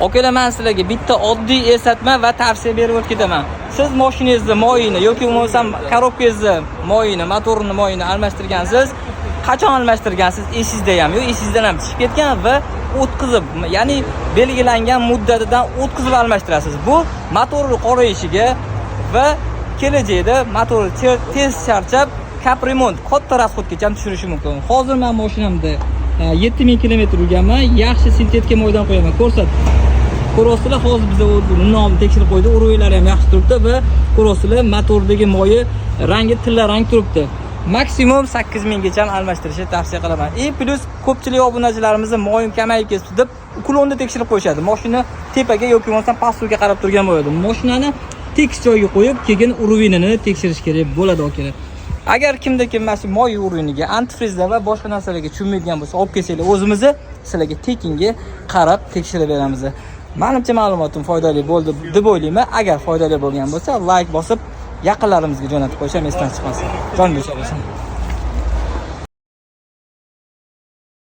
Akalar, men sizlarga bitta oddiy eslatma va tavsiya berib o'tib ketaman. Siz mashinangizni moyini yoki bo'lmasam korobkangizni moyini, motorini moyini almashtirgansiz. Qachon almashtirgansiz? Esingizda ham yo'q, esingizdan ham chiqib ketgan va o'tkazib, ya'ni belgilangan muddatidan o'tkazib almashtirasiz. Bu motorni qorayishiga va kelajakda motor tez charchab, kapremont katta rasxodgacha ham tushirishi mumkin. Hozir men mashinamda 7000 km yurganman. Yaxshi sintetika moydan qo'yaman. Ko'rasizlar, hozir biz nomni tekshirib qo'ydik. Urug'lari ham yaxshi turibdi va ko'rasizlar, motordagi moyi rangi tilla rang turibdi. Maksimum 8000 gacha almashtirishni tavsiya qilaman. Plus ko'pchilik obunachilarimiz moyim kamayib ketdi deb ukulonni tekshirib qo'yishadi. Mashina tepaga yoki bo'lmasa pastga qarab turgan bo'ladi. Mashinani tekis joyga qo'yib, keyin urug'ini tekshirish kerak bo'ladi akalar. Agar kimda kim mana shu moy urug'iga, antifrizlar va boshqa narsalarga tushunmaydigan bo'lsa, olib kelsanglar, o'zimizni sizlarga tekinga qarab tekshirib beramiz. Menimcha ma'lumotim foydali bo'ldi deb o'ylayman. Agar foydali bo'lgan bo'lsa, like bosib, yaqinlarimizga jo'natib qo'yishim esdan chiqmasin. Jon bo'lsin.